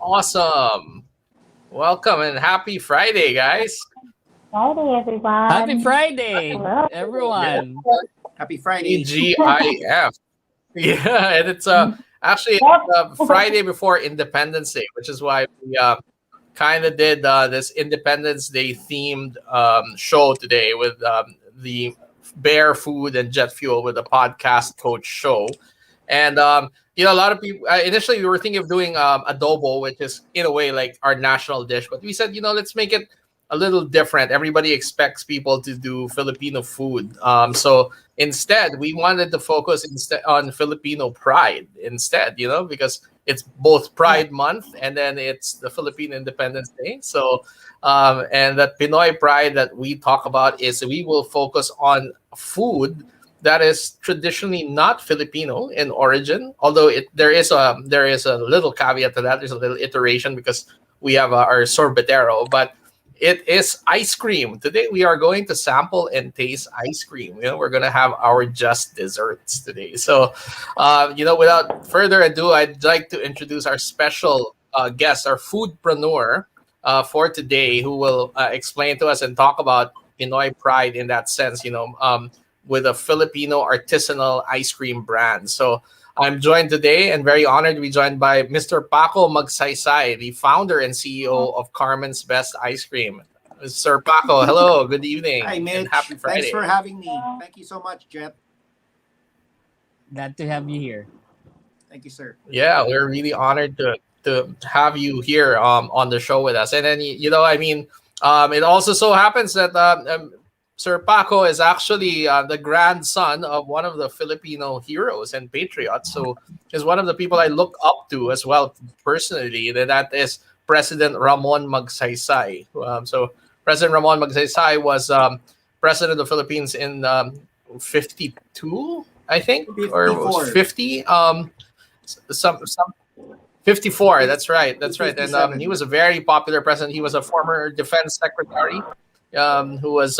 Awesome. Welcome and happy Friday, guys. Friday, Happy everyone. Friday, Hello. Yeah, everyone. Happy Friday. TGIF. Yeah, and it's actually Yep. Friday before Independence Day, which is why we kind of did this Independence Day themed show today with the Bear Food and Jet Fuel with the podcast coach show. And a lot of people initially we were thinking of doing adobo, which is in a way like our national dish, but we said, let's make it a little different. Everybody expects people to do Filipino food, so instead we wanted to focus instead on Filipino pride instead, because it's both Pride Month and then it's the Philippine Independence Day. So and that Pinoy pride that we talk about is we will focus on food that is traditionally not Filipino in origin. Although there is a little caveat to that. There's a little iteration because we have our sorbetero, but it is ice cream. Today we are going to sample and taste ice cream. We're going to have our just desserts today. So, without further ado, I'd like to introduce our special guest, our foodpreneur for today, who will explain to us and talk about Pinoy pride in that sense. With a Filipino artisanal ice cream brand. So I'm joined today and very honored to be joined by Mr. Paco Magsaysay, the founder and CEO of Carmen's Best Ice Cream. Sir Paco, hello, good evening, Hi, Mitch. and happy Friday. Thanks for having me. Thank you so much, Jet. Glad to have you here. Thank you, sir. Yeah, we're really honored to have you here on the show with us. And then, it also so happens that Sir Paco is actually the grandson of one of the Filipino heroes and patriots. So is one of the people I look up to as well personally. That is President Ramon Magsaysay. So President Ramon Magsaysay was president of the Philippines in 52, I think, or 54. 50. Some 54. That's right. That's right. And 57. he was a very popular president. He was a former defense secretary who was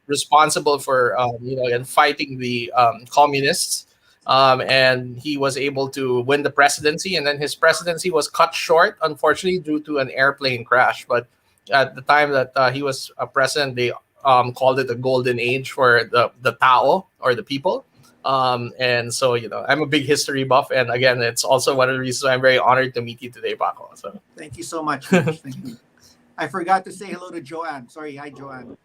responsible for and fighting the communists, and he was able to win the presidency, and then his presidency was cut short, unfortunately, due to an airplane crash. But at the time that he was a president, they called it a golden age for the Tao, or the people. And so I'm a big history buff, and again, it's also one of the reasons I'm very honored to meet you today, Paco. So Thank you so much, Mitch. Thank you. I forgot to say hello to Joanne. Sorry. Hi, Joanne.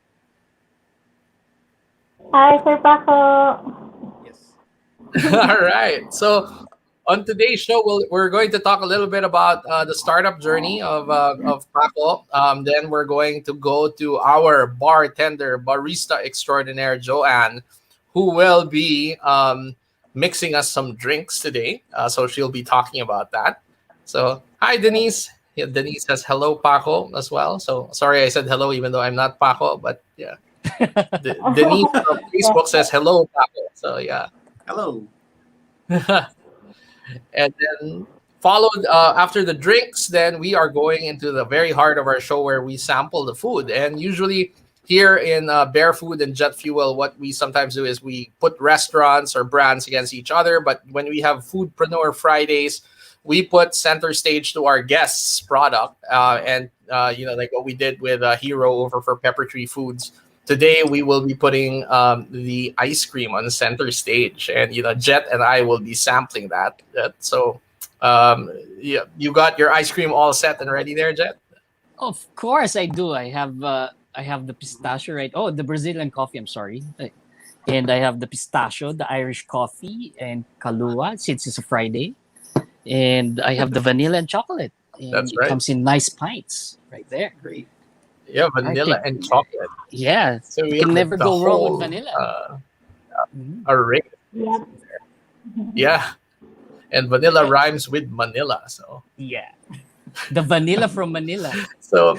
Hi, Sir Paco. Yes. all right. So on today's show, we're going to talk a little bit about the startup journey of Paco. Then we're going to go to our barista extraordinaire, Joanne, who will be mixing us some drinks today. So she'll be talking about that. So hi, Denise. Yeah, Denise says hello, Paco, as well. So sorry I said hello even though I'm not Paco, but yeah. Denise from Facebook says hello, Paco. So yeah. Hello. And then followed after the drinks, then we are going into the very heart of our show where we sample the food. And usually here in Bear Food and Jet Fuel, what we sometimes do is we put restaurants or brands against each other. But when we have Foodpreneur Fridays, we put center stage to our guests' product. And like what we did with Hero over for Pepper Tree Foods. Today, we will be putting the ice cream on the center stage. And, Jet and I will be sampling that. So, you got your ice cream all set and ready there, Jet? Of course, I do. I have the pistachio, right? Oh, the Brazilian coffee. I'm sorry, and I have the pistachio, the Irish coffee, and Kahlua since it's a Friday, and I have the vanilla and chocolate. And That's it right. comes in nice pints right there. Great. Yeah, vanilla and chocolate. Yeah, So we you can have never the go wrong whole, with vanilla. Mhm. A ring. Yep. Yeah. And vanilla rhymes with Manila. So, Yeah, the vanilla from Manila. so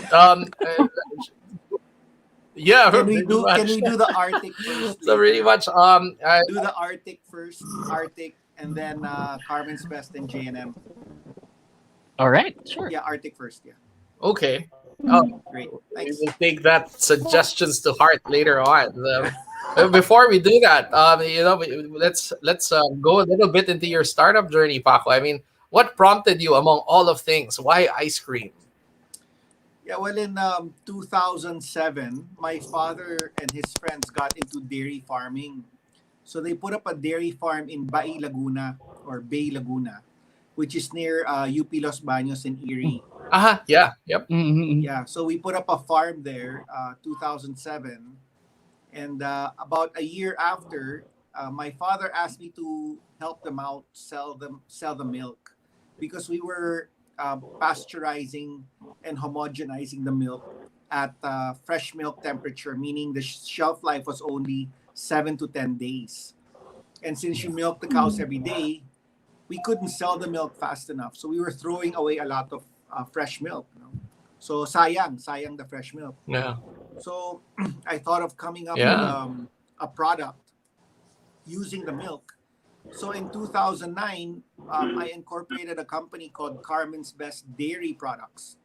yeah, Can we pretty do much. the Arctic first? So pretty much Do the Arctic first. Arctic, and then Carmen's Best and J&M. All right, sure. Yeah, Arctic first. Yeah. okay. Great. We Thanks. will take that suggestions to heart later on. Before we do that, let's go a little bit into your startup journey, Paco. I mean, what prompted you among all of things? Why ice cream? Yeah, well, in 2007, my father and his friends got into dairy farming. So they put up a dairy farm in Bai Laguna or Bay Laguna, which is near UP Los Baños in Erie. Yeah, yep. Yeah, so we put up a farm there, 2007, and about a year after, my father asked me to help them out, sell the milk, because we were pasteurizing and homogenizing the milk at fresh milk temperature, meaning the shelf life was only 7 to 10 days. And since you milk the cows every day, we couldn't sell the milk fast enough, so we were throwing away a lot of fresh milk. So sayang the fresh milk. Yeah. So I thought of coming up with a product using the milk. So in 2009, I incorporated a company called Carmen's Best Dairy Products.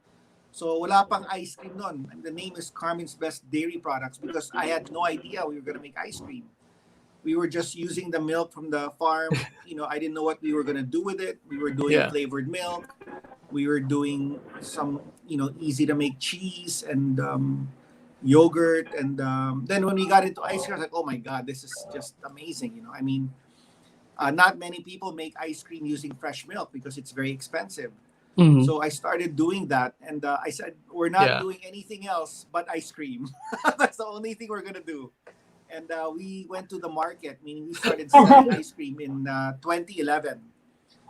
So wala pang ice cream nun. The name is Carmen's Best Dairy Products because I had no idea we were going to make ice cream. We were just using the milk from the farm. I didn't know what we were going to do with it. We were doing flavored milk. We were doing some, easy to make cheese and yogurt. And then when we got into ice cream, I was like, oh my God, this is just amazing. Not many people make ice cream using fresh milk because it's very expensive. Mm-hmm. So I started doing that. And I said, we're not doing anything else but ice cream. That's the only thing we're going to do. And we went to the market, meaning we started selling ice cream in 2011.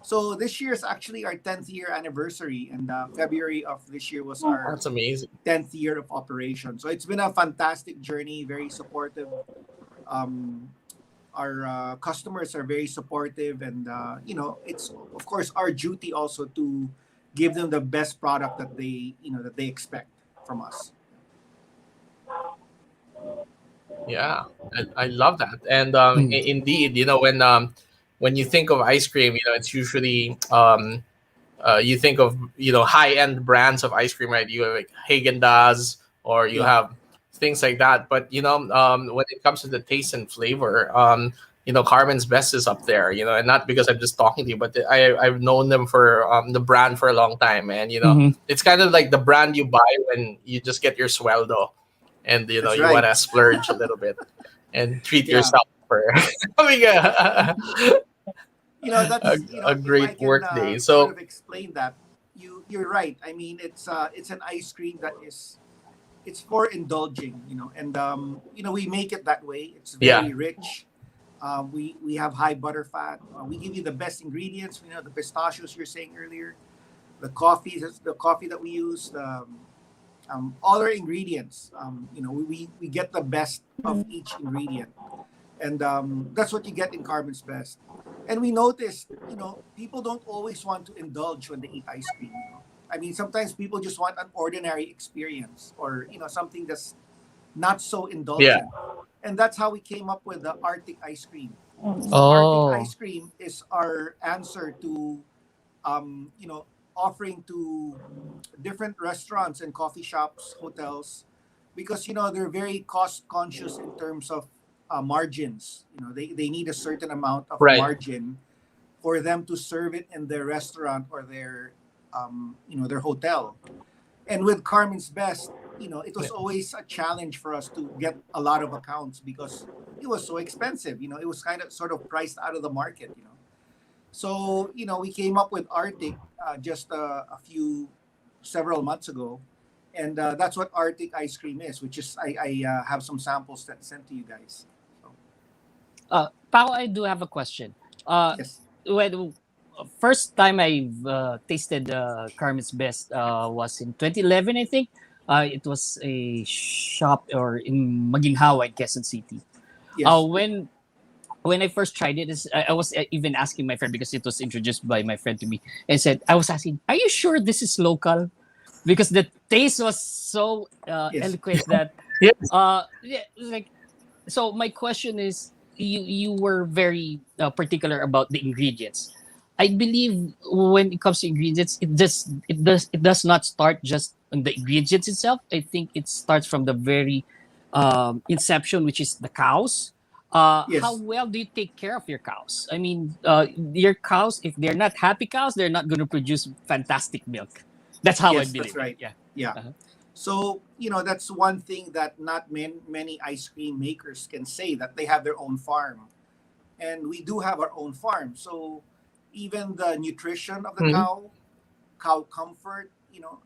So this year is actually our 10th year anniversary, and February of this year was our That's amazing. 10th year of operation. So it's been a fantastic journey, very supportive. Our customers are very supportive, and it's of course our duty also to give them the best product that they expect from us. Yeah, I love that. And indeed, when you think of ice cream, it's usually you think of high end brands of ice cream, right? You have like Haagen-Dazs, or you have things like that. But when it comes to the taste and flavor, Carmen's Best is up there. And not because I'm just talking to you, but I've known them for the brand for a long time, and it's kind of like the brand you buy when you just get your sweldo, and you right. want to splurge a little bit and treat yourself for having that's a great work day. So sort of explain that you're right. I mean, it's an ice cream that it's for indulging, and we make it that way. It's very rich. We have high butter fat. We give you the best ingredients. The pistachios you're saying earlier, the coffee that we use, all our ingredients. We get the best of each ingredient, and that's what you get in Carmen's Best. And we noticed, people don't always want to indulge when they eat ice cream. I mean, sometimes people just want an ordinary experience, or something that's not so indulgent. And that's how we came up with the Arctic ice cream. Arctic ice cream is our answer to, offering to different restaurants and coffee shops, hotels, because they're very cost conscious in terms of margins. They need a certain amount of margin for them to serve it in their restaurant or their their hotel. And with Carmen's Best, it was always a challenge for us to get a lot of accounts because it was so expensive. It was kind of sort of priced out of the market. So we came up with Arctic just several months ago, and that's what Arctic ice cream is. Which is I have some samples that sent to you guys. Pao, I do have a question. Yes. When first time I've tasted Carmen's Best was in 2011, I think. It was a shop or in Maginhawa in Quezon City. Yes. When I first tried it, I was even asking my friend because it was introduced by my friend to me, and I was asking, "Are you sure this is local?" Because the taste was so eloquent that Yes. So my question is, you were very particular about the ingredients. I believe when it comes to ingredients, it does not start just on the ingredients itself. I think it starts from the very inception, which is the cows. Yes. How well do you take care of your cows? I mean, your cows, if they're not happy cows, they're not going to produce fantastic milk. That's how I Yes, believe that's it. right. Yeah. Yeah. Uh-huh. So, that's one thing that not many ice cream makers can say, that they have their own farm. And we do have our own farm. So even the nutrition of the Mhm. cow comfort,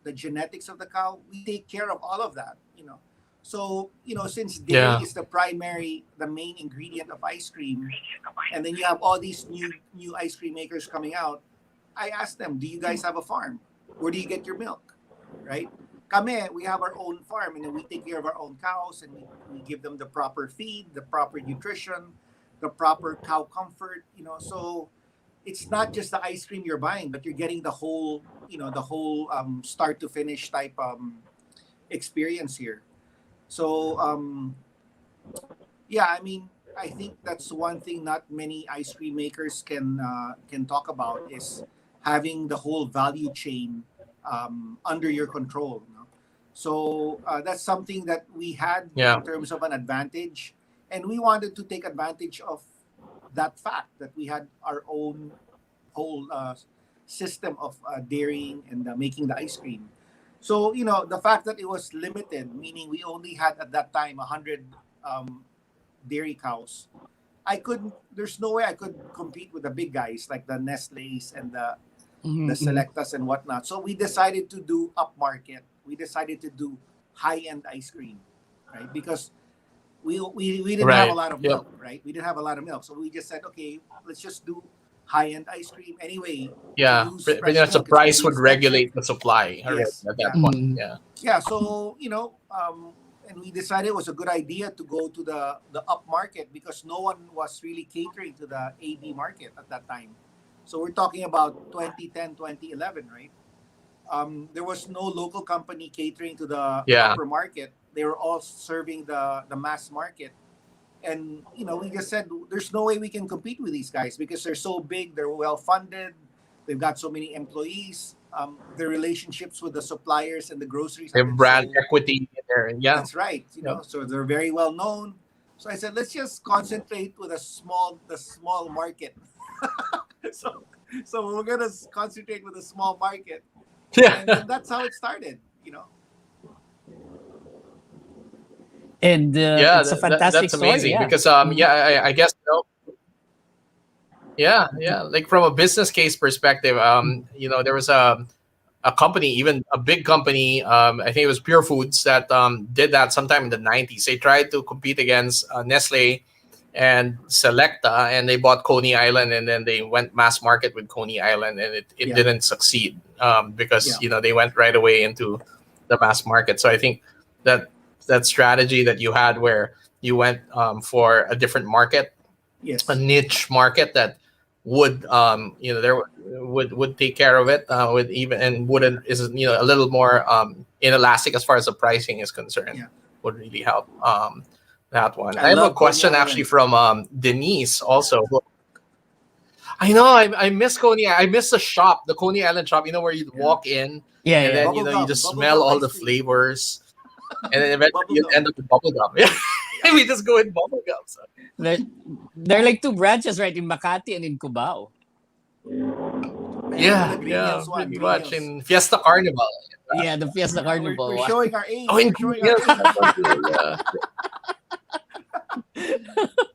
the genetics of the cow, we take care of all of that. So, since dairy Yeah. is the main ingredient of ice cream, and then you have all these new ice cream makers coming out, I asked them, do you guys have a farm? Where do you get your milk? Right? Kame, we have our own farm, and then we take care of our own cows, and we give them the proper feed, the proper nutrition, the proper cow comfort. So it's not just the ice cream you're buying, but you're getting the whole start to finish type experience here. So yeah, I mean, I think that's one thing not many ice cream makers can talk about, is having the whole value chain under your control. So that's something that we had Yeah. in terms of an advantage, and we wanted to take advantage of that fact that we had our own whole system of dairying and making the ice cream. So the fact that it was limited, meaning we only had at that time 100 um, dairy cows. I couldn't. There's no way I could compete with the big guys like the Nestle's and the Mhm, mhm. Selectas and whatnot. So we decided to do upmarket. We decided to do high end ice cream, right? Because we didn't have a Right. lot of Yep. milk, right? We didn't have a lot of milk, so we just said, okay, let's just do high end ice cream anyway. To Yeah. use Pretty fresh much the milk, it's going to price be would expensive. regulate the supply already Yes, at that yeah. point. Mhm. Yeah. Yeah, so and we decided it was a good idea to go to the up market, because no one was really catering to the AB market at that time. So we're talking about 2010, 2011, right? There was no local company catering to the Yeah. upper market. They were all serving the mass market. And we just said there's no way we can compete with these guys, because they're so big, they're well funded, they've got so many employees. Their relationships with the suppliers and the groceries They have have been brand so. equity in there. Yeah. That's right. Yep. So they're very well known. So I said, let's just concentrate with the small market. so so we're gonna concentrate with a small market, and Yeah. then that's how it started. And Yeah. it's a fantastic That's story. amazing Yeah. because Mhm. yeah, I guess yeah, yeah. Like from a business case perspective, there was a company, even a big company. I think it was Pure Foods that did that sometime in the '90s. They tried to compete against Nestle and Selecta, and they bought Coney Island, and then they went mass market with Coney Island, and it Yeah, didn't succeed because yeah, they went right away into the mass market. So I think that that strategy that you had, where you went for a different market, a yes, niche market that would there would take care of it with even and wouldn't is a little more inelastic as far as the pricing is concerned, yeah. would really help that one. I I have a love Coney question actually Island. from Denise also. I know I miss Coney. I miss the shop, the Coney Island shop, where you Yeah, walk in Yeah, and yeah. then you just bubble smell gum all ice the cream, flavors, and then eventually bubble you gum. end up with bubble gum. Yeah, We just go with bubble gum. So. There, there are like two branches, right, in Makati and in Cubao. man, we do Yeah, the Green yeah, Hills one. pretty Green much Hills. in Fiesta Carnival. Yeah, the Fiesta We're Carnival one. showing our Oh, age. in We're Green showing our Hills, that age. one too, yeah.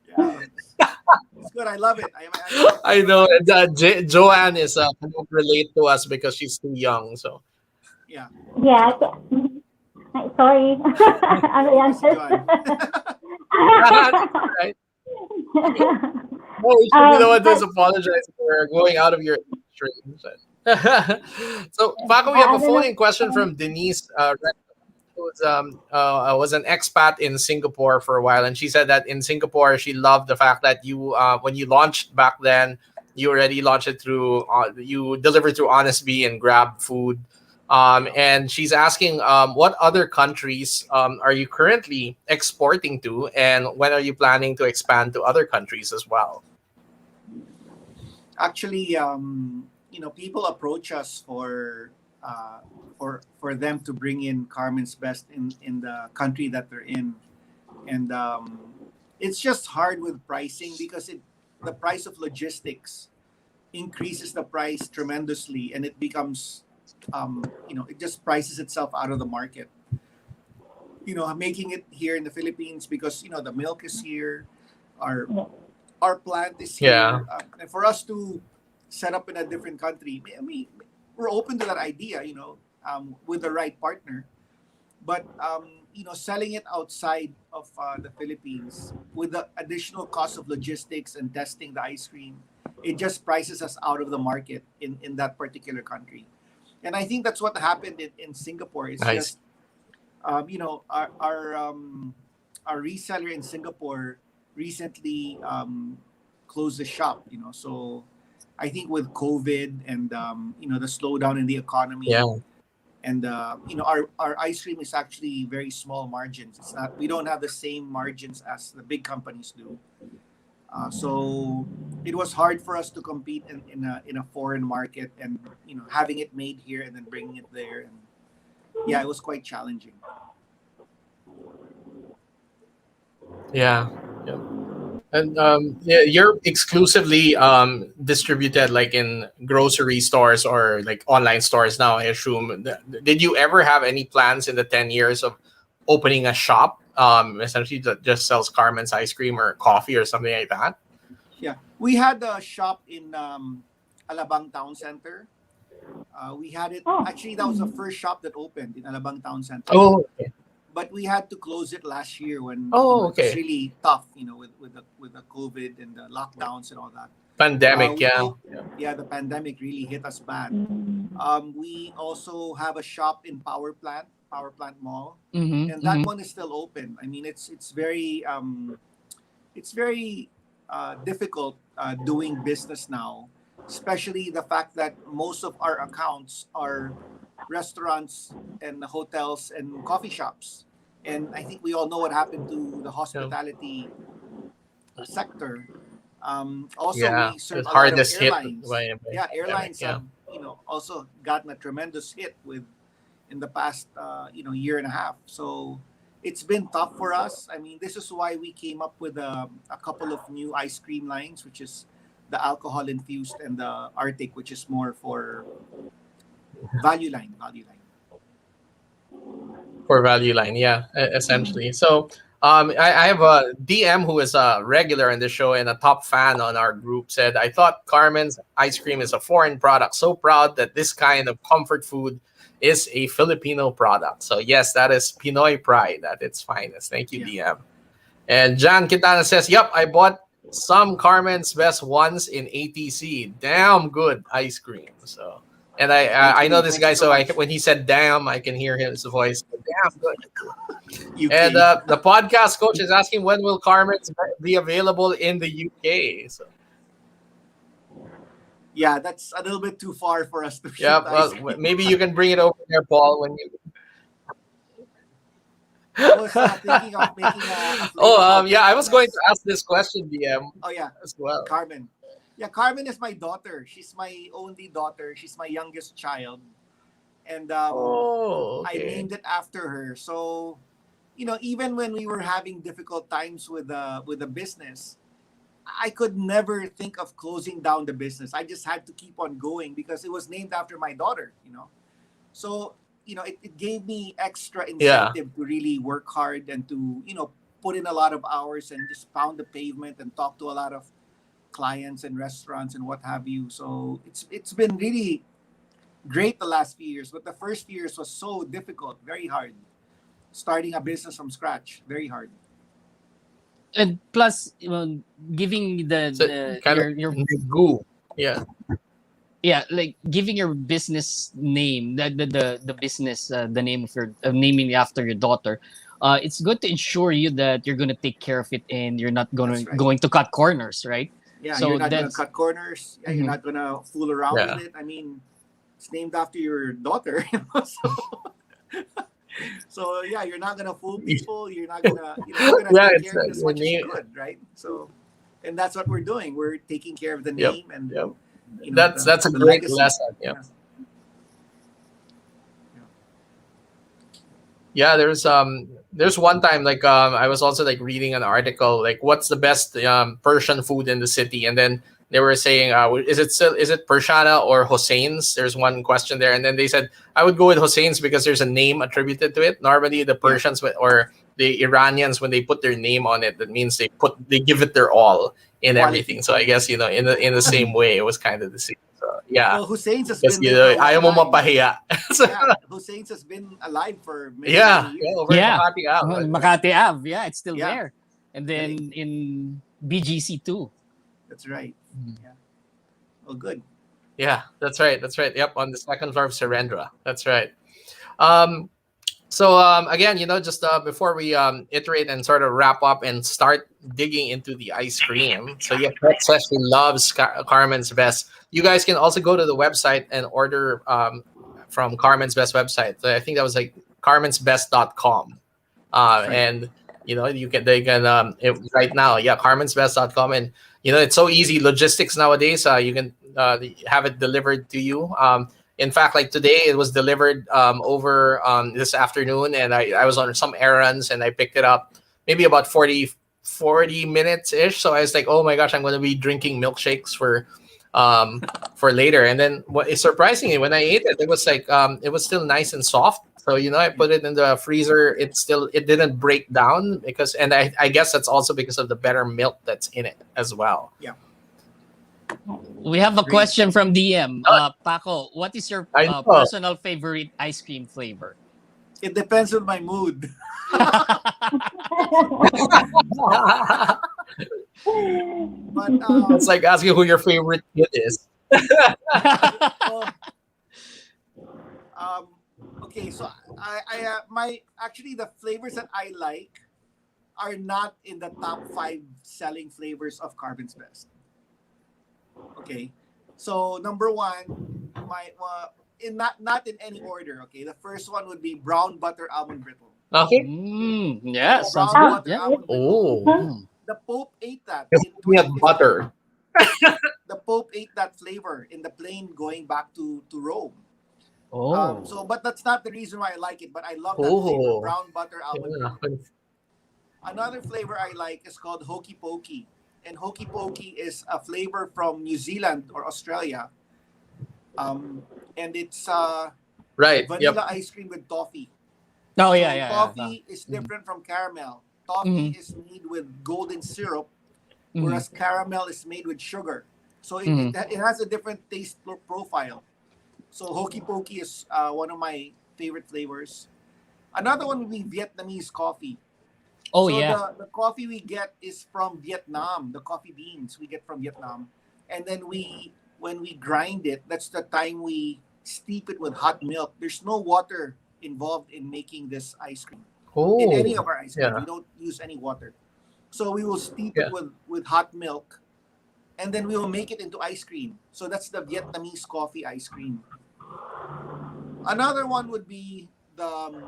Yeah, it's good. I love it. I love I Pure know. Fun. And Joanne is cannot relate to us because she's too young. So Yeah, Yeah. Sorry. I'm the focus, answer. John. that's all right. No, you should be the one to But apologize for going out of your age range. So, Paco, we have I a don't know. phone-in question from Denise. Was an expat in Singapore for a while, and she said that in Singapore she loved the fact that you when you launched back then, you already launched it through you delivered through Honest Bee and Grab Food. And she's asking what other countries are you currently exporting to, and when are you planning to expand to other countries as well? Actually, people approach us uh, for them to bring in Carmen's Best in the country that they're in, and it's just hard with pricing because the price of logistics increases the price tremendously, and it becomes, it just prices itself out of the market. Making it here in the Philippines because the milk is here, our our plant is Yeah. here, and for us to set up in a different country, I mean, we're open to that idea, with the right partner. But selling it outside of the Philippines with the additional cost of logistics and testing the ice cream, it just prices us out of the market in that particular country. And I think that's what happened in Singapore. It's Nice. just our reseller in Singapore recently closed the shop. So I think with COVID and the slowdown in the economy, Yeah. and our ice cream is actually very small margins. It's not, we don't have the same margins as the big companies do. So it was hard for us to compete in a foreign market, and having it made here and then bringing it there, and yeah, it was quite challenging. Yeah. Yeah. And yeah, you're exclusively distributed like in grocery stores or like online stores now, I assume. Did you ever have any plans in the 10 years of opening a shop, essentially that just sells Carmen's ice cream or coffee or something like that? Yeah, we had a shop in Alabang Town Center. We had it, Oh. actually that was the first shop that opened in Alabang Town Center. Oh, okay. But we had to close it last year when Oh, it was okay. really tough, with the COVID and the lockdowns and all that. Pandemic, yeah. Yeah, the pandemic really hit us bad. We also have a shop in Power Plant Mall, Mm-hmm, and that one is still open. I mean, it's very difficult doing business now, especially the fact that most of our accounts are restaurants and hotels and coffee shops. And I think we all know what happened to the hospitality sector. Also, Yeah. we serve It's a lot of hardest hit airlines. by Yeah, pandemic, airlines yeah. have also gotten a tremendous hit in the past year and a half. So it's been tough for us. I mean, this is why we came up with a couple of new ice cream lines, which is the alcohol infused and the Arctic, which is more for value line. For value line, yeah, essentially. So I have a DM who is a regular in the show and a top fan on our group, said, I thought Carmen's ice cream is a foreign product. So proud that this kind of comfort food is a Filipino product. So yes, that is Pinoy pride at its finest. Thank you, Yeah. DM. And John Quintana says, yep, I bought some Carmen's Best once in ATC. Damn good ice cream. So, and I know this Thank guy, you so so much. when he said damn, I can hear his voice. Damn good. UK. And the podcast coach is asking when will Carmen's be available in the UK. So Yeah, that's a little bit too far for us to yeah, ship ice cream. maybe you can bring it over there, Paul, when you. I was thinking of making a Oh, yeah, I was bananas. going to ask this question, DM, Oh yeah, as well. Carmen. Yeah, Carmen is my daughter. She's my only daughter. She's my youngest child, and Oh, I okay. named it after her. So, even when we were having difficult times with the business, I could never think of closing down the business. I just had to keep on going because it was named after my daughter. So, it gave me extra Yeah. incentive to really work hard and to, put in a lot of hours and just pound the pavement and talk to a lot of clients and restaurants and what have you. So it's been really great the last few years, but the first few years was so difficult, very hard. Starting a business from scratch, very hard. And plus, giving So kind of your goo. Yeah. yeah, like giving your business name, the business, the name of your naming after your daughter. It's good to ensure you that you're gonna take care of it and you're not That's right. going to cut corners, right? Yeah, So you're not gonna that's cut corners. Yeah, you're Mhm. not gonna fool around Yeah. with it. I mean, it's named after your daughter. So yeah, you're not gonna fool people. You're not gonna, you're gonna Yeah, take it's care of it as much as you name. could, right? So, and that's what we're doing. We're taking care of the Yep. name and Yep. the, That's a the great legacy. lesson. Yep. Yeah. Yeah, there's one time like I was also like reading an article like what's the best Persian food in the city, and then they were saying is it Persiana or Hosseins? There's one question there, and then they said I would go with Hosseins because there's a name attributed to it. Normally the Persians or the Iranians, when they put their name on it, that means they give it their all in everything. So I guess in the same way it was kind of the same. So yeah. Well, Hussein's has Because been there for a ayaw mo long time. mapahiya. So, Yeah, Hussein's has been alive for many, yeah, many yeah, years. over Yeah. Makati Ave. Makati Ave, yeah, it's still Yeah. there. And then in BGC too. That's right. Yeah. Oh, good. Yeah, that's right. That's right. Yep, on the second floor of Serendra. That's right. Um, again, just before we iterate and sort of wrap up and start digging into the ice cream. So yeah, Pet Session loves Carmen's Best. You guys can also go to the website and order from Carmen's Best website. So I think that was like carmensbest.com. Right. And they can right now, yeah, carmensbest.com. And it's so easy logistics nowadays. You can have it delivered to you. In fact, like today, it was delivered over this afternoon, and I was on some errands and I picked it up maybe about 40 minutes ish. So I was like, oh my gosh, I'm going to be drinking milkshakes for later. And then surprisingly, when I ate it, it was like it was still nice and soft. So I put it in the freezer. It didn't break down and I guess that's also because of the better milk that's in it as well. Yeah. We have a Great. question from DM. Paco, what is your I know. personal favorite ice cream flavor? It depends on my mood. But It's like asking who your favorite kid is. so, okay, so actually the flavors that I like are not in the top 5 selling flavors of Carbon's Best. Okay, so number 1, not in any order. Okay, the first one would be brown butter almond brittle. Okay. Yeah, So sounds brown good. butter Yeah. almond brittle. Oh, Mm. The Pope ate that. it's in peanut 2015. butter. The Pope ate that flavor in the plane going back to Rome. Oh. But that's not the reason why I like it. But I love that Oh. flavor, brown butter almond. Yeah. brittle. Another flavor I like is called Hokey Pokey, and Hokey Pokey is a flavor from New Zealand or Australia. And it's Right. vanilla Yep. ice cream with toffee. Oh So yeah, yeah. toffee is different from caramel. Toffee is made with golden syrup, whereas caramel is made with sugar. So it has a different taste profile. So Hokey Pokey is one of my favorite flavors. Another one would be Vietnamese coffee. Oh So yeah. the coffee we get is from Vietnam. The coffee beans we get from Vietnam, and then when we grind it, that's the time we steep it with hot milk. There's no water involved in making this ice cream. In any Oh, of our ice cream, yeah. we don't use any water. So we will steep Yeah. it with hot milk, and then we will make it into ice cream. So that's the Vietnamese coffee ice cream. Another one would be the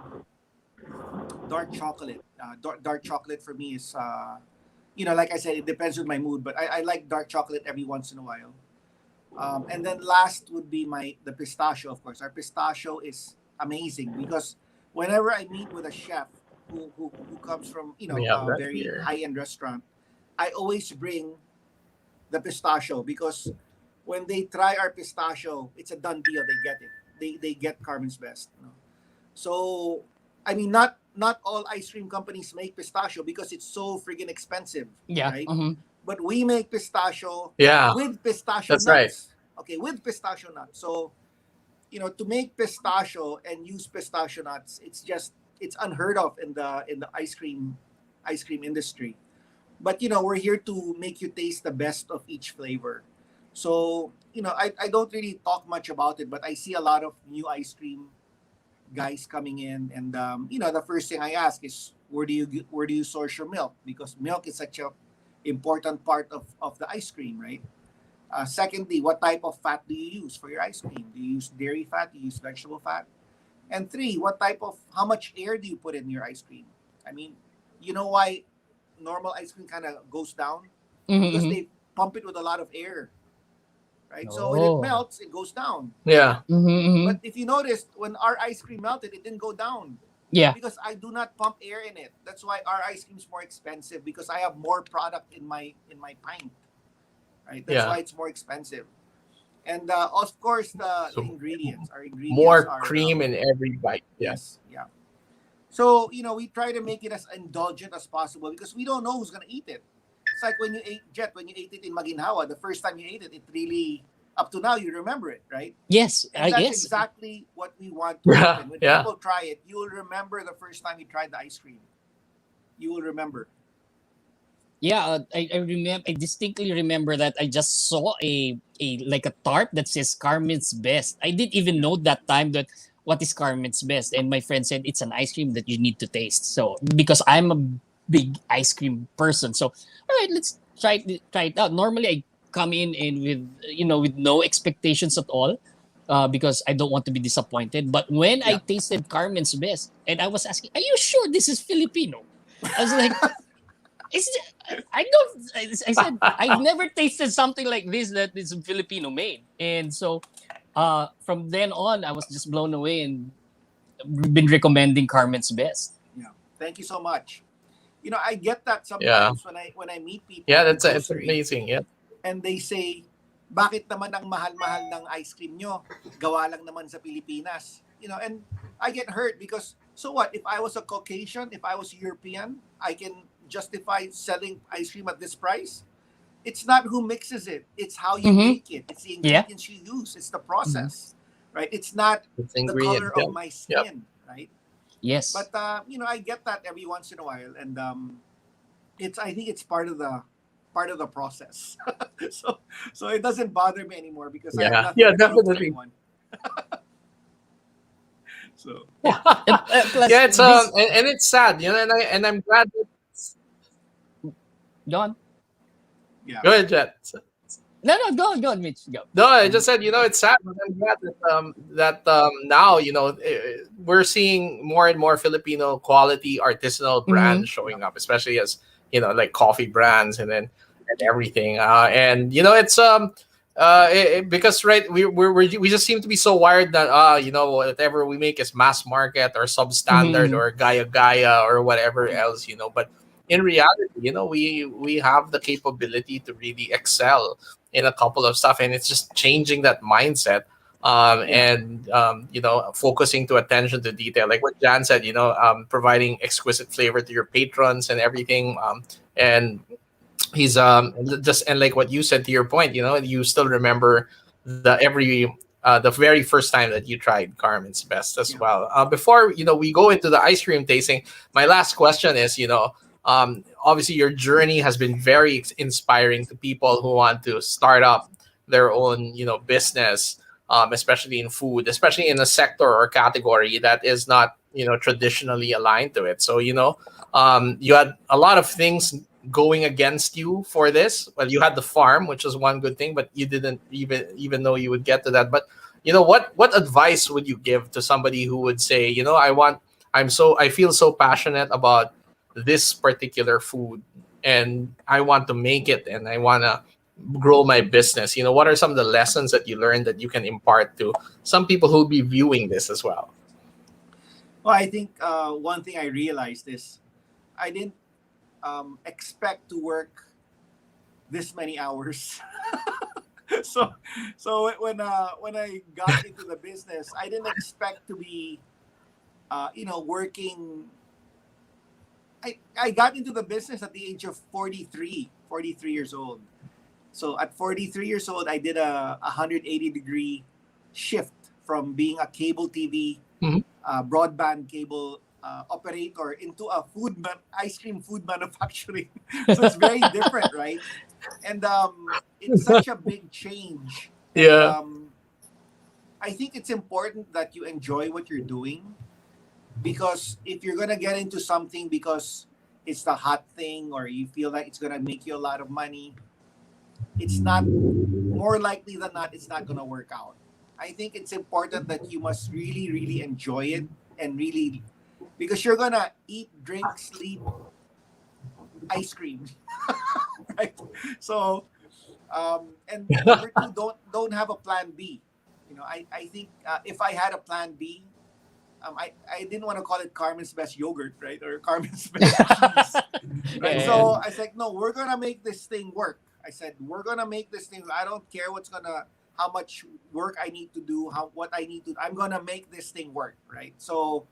dark chocolate. Dark chocolate for me is, like I said, it depends on my mood, but I like dark chocolate every once in a while. And then last would be the pistachio, of course. Our pistachio is amazing because whenever I meet with a chef who comes from We have a that very here. high-end restaurant, I always bring the pistachio because when they try our pistachio, it's a done deal. They get it. They get Carmen's Best. So I mean, not all ice cream companies make pistachio because it's so friggin' expensive. Yeah. Right? Mhm. But we make pistachio Yeah. with pistachio That's nuts. right. Okay, with pistachio nuts. So, to make pistachio and use pistachio nuts, it's unheard of in the ice cream industry. But we're here to make you taste the best of each flavor. So, I don't really talk much about it, but I see a lot of new ice cream guys coming in, and the first thing I ask is where do you source your milk, because milk is such a important part of the ice cream, right? Secondly, what type of fat do you use for your ice cream? Do you use dairy fat? Do you use vegetable fat? And 3, how much air do you put in your ice cream? I mean, you know why normal ice cream kind of goes down? Because they pump it with a lot of air, right? So when it Oh. melts, it goes down. Yeah. But if you noticed, when our ice cream melted, it didn't go down. Yeah. because I do not pump air in it. That's why our ice cream is more expensive, because I have more product in my pint. Right. That's Yeah. why it's more expensive. And of course, the So ingredients. Our ingredients more are cream in every bite. Yeah. yes, yeah. So we try to make it as indulgent as possible because we don't know who's gonna eat it. It's like when you ate Jet, when you ate it in Maginhawa, the first time you ate it, it really up to now you remember it, right? Yes. And that's Yes. exactly what we want to happen. When Yeah. people try it, you will remember the first time you tried the ice cream. You will remember. Yeah, I remember. I distinctly remember that I just saw a like a tarp that says Carmen's Best. I didn't even know that time that what is Carmen's Best, and my friend said it's an ice cream that you need to taste. So because I'm a big ice cream person, so all right, let's try it out. Normally, I come in with with no expectations at all. Because I don't want to be disappointed. But when I Yeah. tasted Carmen's Best, and I was asking, "Are you sure this is Filipino?" I was like, it's I don't. I said I've never tasted something like this that is Filipino made, and so from then on, I was just blown away and been recommending Carmen's Best. Yeah. Thank you so much. I get that Yeah. sometimes when I meet people Yeah. in the It's grocery amazing. Yeah. and they say, bakit naman ang mahal-mahal ng ice cream nyo? Gawa lang naman sa Pilipinas. And I get hurt because, so what? If I was a Caucasian, if I was European, I can justify selling ice cream at this price. It's not who mixes it. It's how you Mm-hmm. make it. It's the Yeah. ingredients you use. It's the Mm-hmm. process, right? It's not It's the color ingredients. of Yeah. my Yeah. skin, right? Yes. But I get that every once in a while, and I think it's part of the process. so so it doesn't bother me anymore because I have Yeah. nothing Yeah. to prove to Definitely. anyone. So Plus Yeah. It's this. and it's sad, and I'm glad. Go on. yeah, Go ahead, Jet. No, go on, Mitch. Go. No, I just said, it's sad, but I'm glad that now, we're seeing more and more Filipino quality artisanal Mm-hmm. brands showing up, especially as, like coffee brands and yeah, everything. And it's because right, we just seem to be so wired that whatever we make is mass market or substandard Mm-hmm. or gaya or whatever else, but in reality, we have the capability to really excel in a couple of stuff, and it's just changing that mindset, yeah, and focusing to attention to detail, like what Jan said, providing exquisite flavor to your patrons and everything, and he's just, and like what you said, to your point, you still remember the very first time that you tried Carmen's Best as yeah. well. Before we go into the ice cream tasting, my last question is, obviously your journey has been very inspiring to people who want to start up their own business, especially in food, especially in a sector or category that is not traditionally aligned to it. So you had a lot of things going against you for this. Well, you had the farm, which is one good thing, but you didn't even know you would get to that. But what advice would you give to somebody who would say, I feel so passionate about this particular food, and I want to make it, and I want to grow my business? What are some of the lessons that you learned that you can impart to some people who'll be viewing this as well? Well, I think one thing I realized is I didn't expect to work this many hours. so when I got into the business, I didn't expect to be working. I got into the business at the age of 43 years old. So at 43 years old, I did a 180-degree shift from being a cable TV, Mhm. broadband cable operator into a ice cream food manufacturing. So it's very different, right? And it's such a big change. And, Yeah. I think it's important that you enjoy what you're doing, because if you're gonna get into something because it's the hot thing or you feel like it's gonna make you a lot of money, it's not, more likely than not, it's not gonna work out. I think it's important that you must really, really enjoy it, and really, because you're gonna eat, drink, sleep, ice cream, right? So, and number two, don't have a plan B. I think if I had a plan B, I didn't want to call it Carmen's Best Yogurt, right? Or Carmen's Best Cheese. Right. Yeah. So I said, no, we're gonna make this thing work. I said, we're gonna make this thing. I don't care how much work I need to do, what I need to. I'm gonna make this thing work, right? So,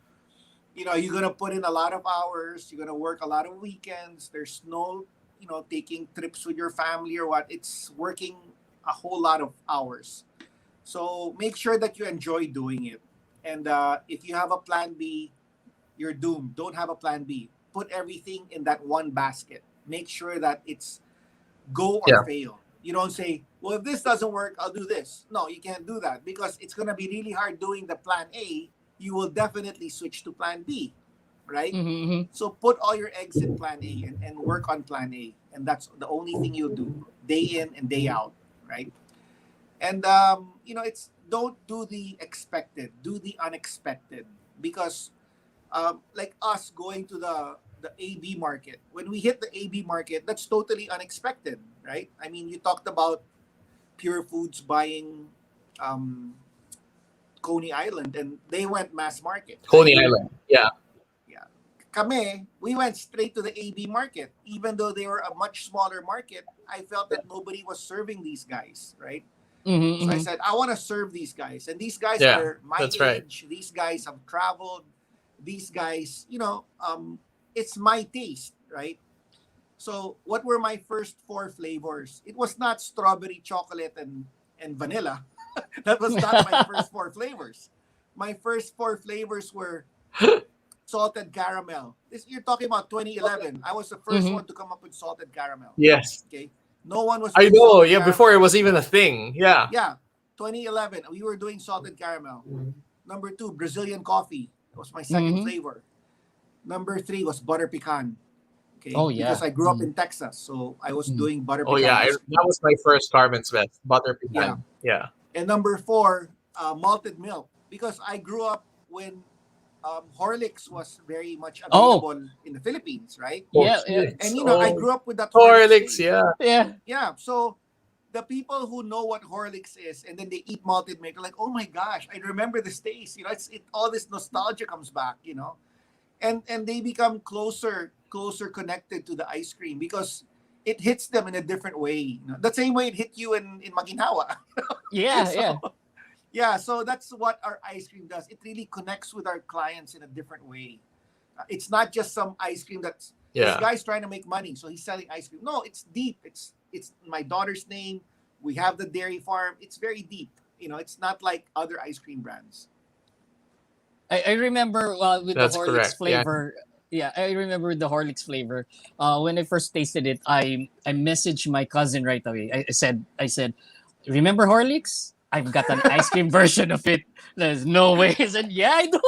you're gonna put in a lot of hours. You're gonna work a lot of weekends. There's no, taking trips with your family or what. It's working a whole lot of hours. So make sure that you enjoy doing it. And if you have a plan B, you're doomed. Don't have a plan B. Put everything in that one basket. Make sure that it's go or fail. You don't say, well, if this doesn't work, I'll do this. No, you can't do that because it's going to be really hard doing the plan A. You will definitely switch to plan B, right? Mm-hmm. So put all your eggs in plan A and work on plan A. And that's the only thing you'll do day in and day out, right? And, it's don't do the expected, do the unexpected. Because like us going to the AB market, when we hit the AB market, that's totally unexpected, right? I mean, you talked about Pure Foods buying Coney Island, and they went mass market. Coney Island, yeah. Kami, we went straight to the AB market. Even though they were a much smaller market, I felt that nobody was serving these guys, right? Mm-hmm. So I said, I want to serve these guys. And these guys Yeah, are my that's age. right. These guys have traveled. These guys, it's my taste, right? So what were my first 4 flavors? It was not strawberry, chocolate, and vanilla. That was not my first 4 flavors. My first 4 flavors were salted caramel. You're talking about 2011. I was the first one to come up with salted caramel. Yes. Okay. No one was. I doing know. salted Yeah, caramel. before it was even a thing. Yeah. Yeah, 2011. We were doing salted caramel. Number 2, Brazilian coffee. That was my second flavor. Number 3 was butter pecan. Okay. Oh, yeah. Because I grew up in Texas, so I was doing butter pecan. Oh yeah, ice cream. that was my first Carmen's Best butter pecan. Yeah. And number 4, malted milk, because I grew up when Horlicks was very much available in the Philippines, right? Yeah. And I grew up with that Horlicks, taste. yeah. Yeah. So the people who know what Horlicks is and then they eat malted milk, they're like, oh my gosh, I remember this taste. All this nostalgia comes back, and they become closer connected to the ice cream because it hits them in a different way. The same way it hit you in Maginhawa. Yeah, so that's what our ice cream does. It really connects with our clients in a different way. It's not just some ice cream that's this guy's trying to make money, so he's selling ice cream. No, it's deep. It's my daughter's name. We have the dairy farm. It's very deep. It's not like other ice cream brands. I remember with That's the Horlicks correct. flavor. Yeah, I remember the Horlicks flavor. When I first tasted it, I messaged my cousin right away. I said, remember Horlicks? I've got an ice cream version of it. There's no way. I said, yeah, I do.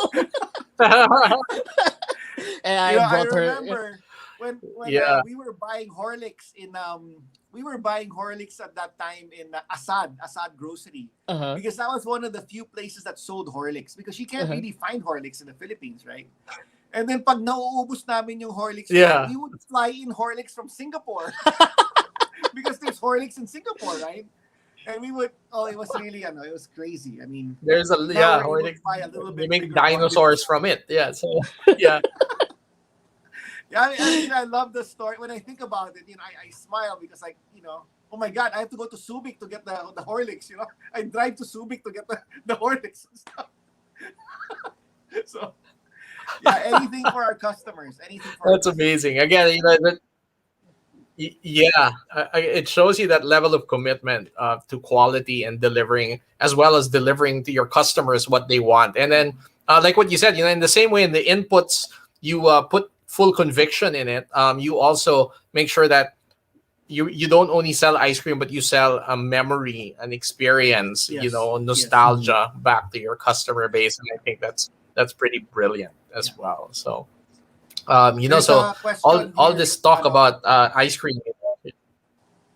And I brought I her. remember when we were buying Horlicks at that time in Assad Grocery. Because that was one of the few places that sold Horlicks because you can't really find Horlicks in the Philippines, right? And then pag nauubos namin yung Horlicks, we would fly in Horlicks from Singapore because there's Horlicks in Singapore, right? And we would, it was really, it was crazy. I mean, there's Horlicks. They make dinosaurs from it. Yeah. So yeah. Yeah, I love the story. When I think about it, I smile because oh my God, I have to go to Subic to get the Horlicks, I drive to Subic to get the Horlicks and stuff. So, yeah, anything for our customers. That's amazing. Again, it shows you that level of commitment to quality and delivering, as well as delivering to your customers what they want. And then, like what you said, in the same way in the inputs, you put full conviction in it. You also make sure that you don't only sell ice cream, but you sell a memory, an experience, nostalgia back to your customer base. And I think that's pretty brilliant as well. So, so all this talk about ice cream.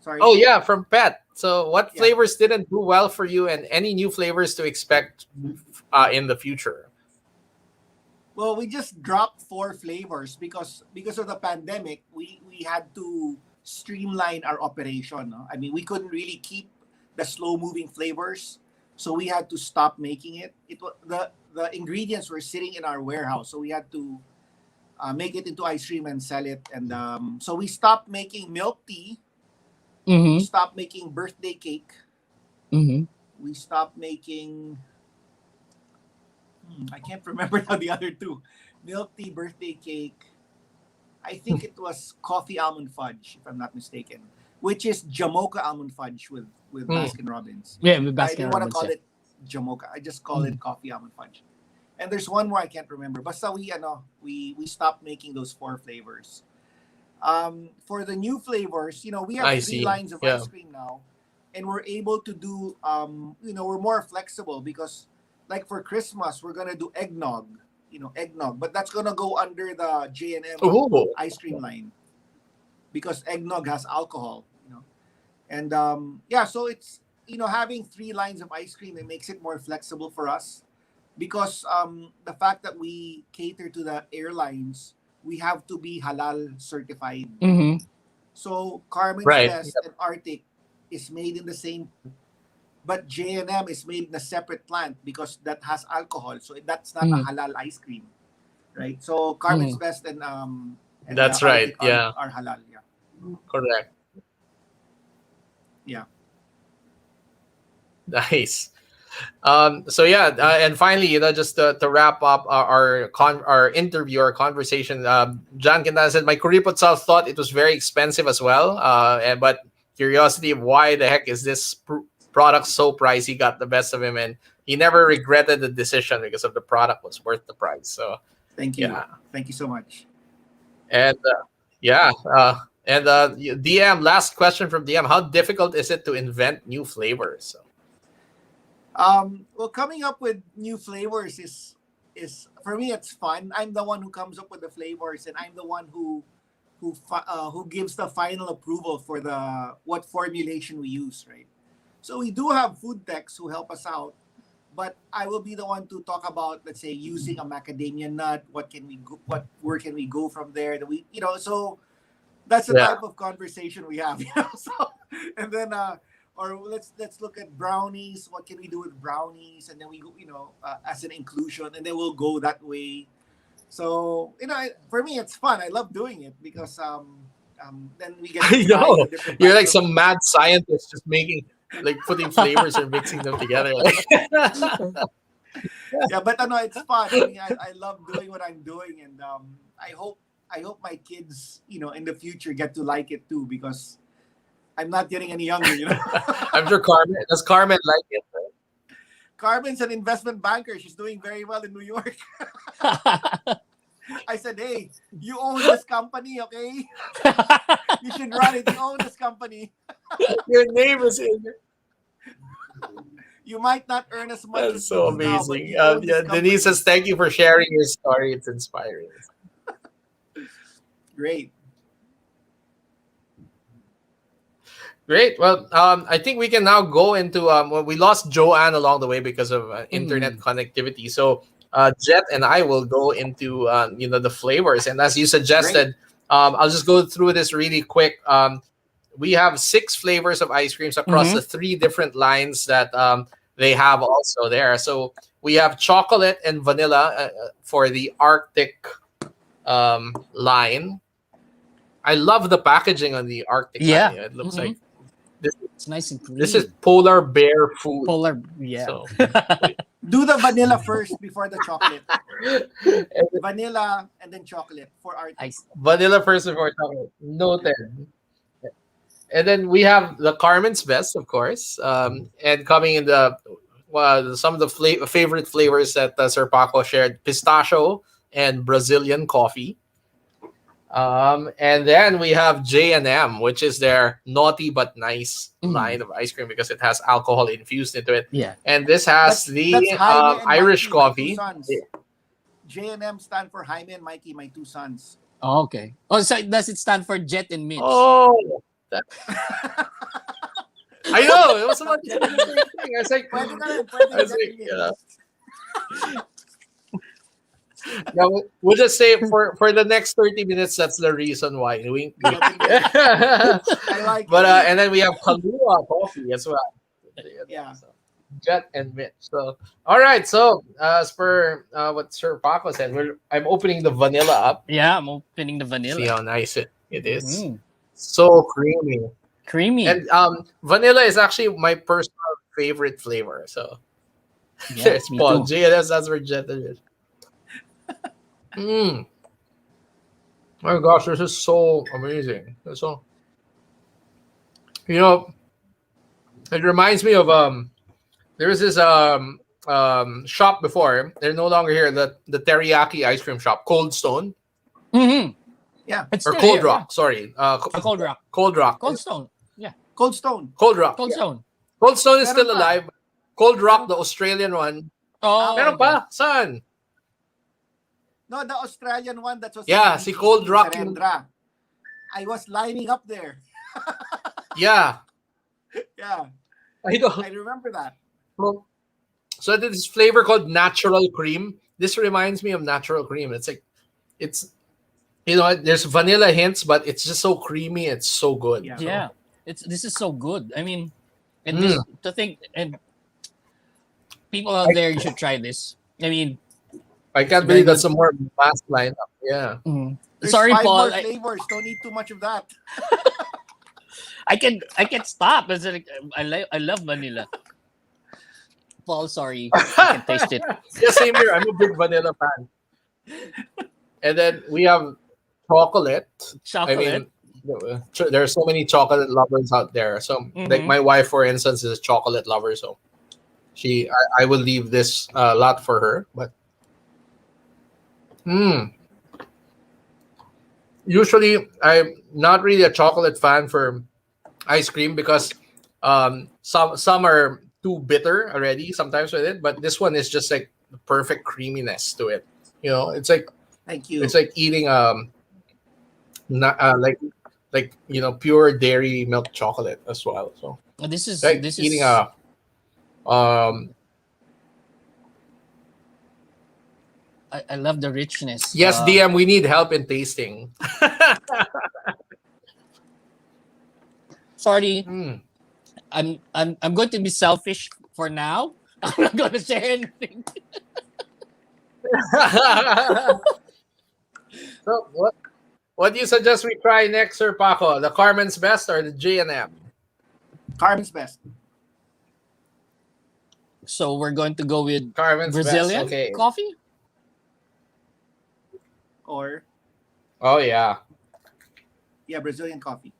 Sorry. Oh yeah, from Pat. So what flavors didn't do well for you, and any new flavors to expect in the future? Well, we just dropped 4 flavors because of the pandemic. We had to streamline our operation. No? I mean, we couldn't really keep the slow moving flavors, so we had to stop making it. The the ingredients were sitting in our warehouse, so we had to make it into ice cream and sell it. And so we stopped making milk tea. We stopped making birthday cake. We stopped making. I can't remember now the other two. Milk tea, birthday cake. I think it was coffee almond fudge, if I'm not mistaken, which is Jamocha almond fudge with Baskin Robbins. Yeah, with I Baskin didn't want to Robbins. call it Jamocha. I just call it coffee almond fudge. And there's one more I can't remember. Basta we stopped making those 4 flavors. For the new flavors, we have 3 lines of ice cream now, and we're able to do we're more flexible because, like for Christmas, we're gonna do eggnog, but that's gonna go under the J&M ice cream line because eggnog has alcohol, and so it's having 3 lines of ice cream, it makes it more flexible for us because the fact that we cater to the airlines, we have to be halal certified. So Carmen's Best and Arctic is made in the same, but J&M is made in a separate plant because that has alcohol, so that's not a halal ice cream, right? So Carmen's Best and that's right, are halal, correct. Yeah. Nice. And finally, just to wrap up our interview, our conversation, John Quintana said, my kuripot self thought it was very expensive as well, but curiosity of why the heck is this product so pricey got the best of him, and he never regretted the decision because of the product was worth the price. So thank you. Thank you so much. And DM, last question from DM, how difficult is it to invent new flavors? So, well, coming up with new flavors is for me, it's fun. I'm the one who comes up with the flavors, and I'm the one who gives the final approval for what formulation we use, right? So we do have food techs who help us out, but I will be the one to talk about, let's say, using a macadamia nut. Where can we go from there? That so that's the type of conversation we have, So, and then or let's look at brownies. What can we do with brownies? And then we go, as an inclusion, and then we'll go that way. So, for me, it's fun. I love doing it because then we get. You're like some mad scientist just putting flavors or mixing them together. Yeah, but it's fun. I mean, I love doing what I'm doing, and I hope my kids, in the future get to like it too because I'm not getting any younger, I'm sure does Carmen like it? Right? Carmen's an investment banker. She's doing very well in New York. I said, hey, you own this company, okay? You should run it. You own this company. Your name is in it. You might not earn as much. That's so amazing. Denise says, thank you for sharing your story. It's inspiring. Great. Well, I think we can now go into we lost Joanne along the way because of internet connectivity. So Jet and I will go into the flavors, and as you suggested, I'll just go through this really quick. We have 6 flavors of ice creams across the 3 different lines that they have also there. So we have chocolate and vanilla for the Arctic line. I love the packaging on the Arctic line. It looks like it's nice and clean. This is Polar Bear food. So. Do the vanilla first before the chocolate. Vanilla and then chocolate for Arctic. Vanilla first before chocolate. Noted. And then we have the Carmen's Best, of course, and coming in some of the favorite flavors that Sir Paco shared: pistachio and Brazilian coffee. And then we have J&M, which is their naughty but nice line of ice cream because it has alcohol infused into it. Yeah. And this has the Irish coffee. J&M stand for Jaime and Mikey, my 2 sons. Oh, okay. Oh, so does it stand for Jet and Mitch? Oh. I know. It was about the same thing. I was like, Now, we'll just say for the next 30 minutes, that's the reason why. I like but and then we have Kahlua coffee as well. Yeah. Jet and Mitch. So, all right. So, as per what Sir Paco said, I'm opening the vanilla up. Yeah, I'm opening the See vanilla. how nice it is. Mm, So creamy. creamy. And vanilla is actually my personal favorite flavor. So, Yeah, there's me Paul. too. JLS, that's for Jet and Mitch. Mm. My gosh, this is so amazing. So, you know, it reminds me of there was this shop before. They're no longer here. The teriyaki ice cream shop, Cold Stone Mm-hmm. Yeah. It's or still Cold here, Rock. Sorry, yeah. Cold Rock. Cold Rock. Cold Stone. Yeah. Cold Stone. Cold Rock. Cold Stone. Cold Stone is Meron still pa. alive. Cold Rock, Meron the pa. Australian one. Oh, Meron okay. pa? Saan? No, the Australian one that was Yeah, in si BGC, Cold Rock. Serendra. I was lining up there. Yeah, Yeah, I know. I remember that. So this flavor called natural cream. This reminds me of natural cream. It's like it's there's vanilla hints, but it's just so creamy. It's so good. Yeah. Yeah. This is so good. I mean, and Mm. this to think and people out there, you should try this. I mean, I can't It's very believe that's good. a more mass lineup. Yeah. There's sorry, 5 Paul. more flavors. Don't need too much of that. I can stop. It's like, I love vanilla. Paul, sorry, I can taste it. Yeah, same here. I'm a big vanilla fan. And then we have chocolate. Chocolate. I mean, there are so many chocolate lovers out there. So, like Mhm. my wife, for instance, is a chocolate lover. So, I will leave this lot for her. But, usually, I'm not really a chocolate fan for ice cream because some are too bitter already sometimes with it. But this one is just like the perfect creaminess to it. It's like Thank you. it's like eating not like pure dairy milk chocolate as well. So This is like this eating is I love the richness. yes, DM, we need help in tasting. Sorry, Mm. I'm going to be selfish for now. I'm not going to share anything. So what do you suggest we try next, Sir Paco? The Carmen's Best or the J&M? Carmen's Best. So we're going to go with Carmen's Brazilian Best. Okay. coffee. Or, Oh yeah. yeah, Brazilian coffee.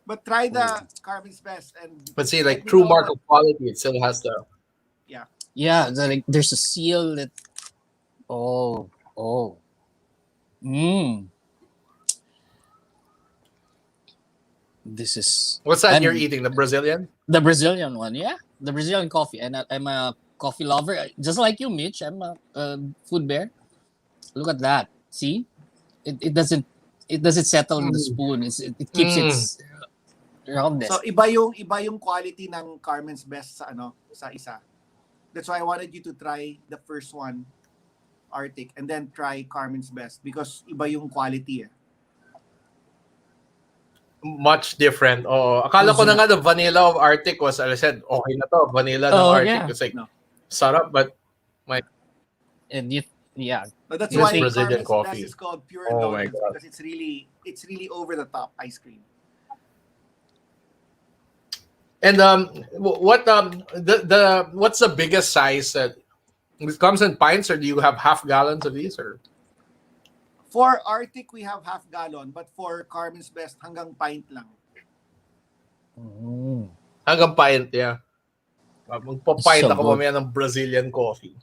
But try the Carmen's Best. And But see, let like me true know mark what- of quality, it still has the. Yeah, there's a seal that. Oh. Mmm. This is What's that And- you're eating? The Brazilian? the Brazilian one. Yeah, the Brazilian coffee, and I'm a coffee lover, just like you, Mitch. I'm a food bear. Look at that. See, it doesn't settle in the spoon. It keeps its roundness. So iba yung quality ng Carmen's Best sa isa. That's why I wanted you to try the first one, Arctic, and then try Carmen's Best because iba yung quality eh. Much different. Oh, akala ko na nga the vanilla of Arctic was, I said, okay na to. Vanilla ng Arctic. yeah. It's like, No. sarap, but And yeah, But that's You why think- Brazilian Carmen's coffee. Best is called pure Oh my indulgence God. because it's really over the top ice cream. and what's the biggest size that it comes in pints, or do you have half gallons of these, or For Arctic, we have half gallon, but for Carmen's Best, hanggang pint lang. hanggang pint? Yeah. Magpa-pint So ako good. mamaya ng Brazilian coffee.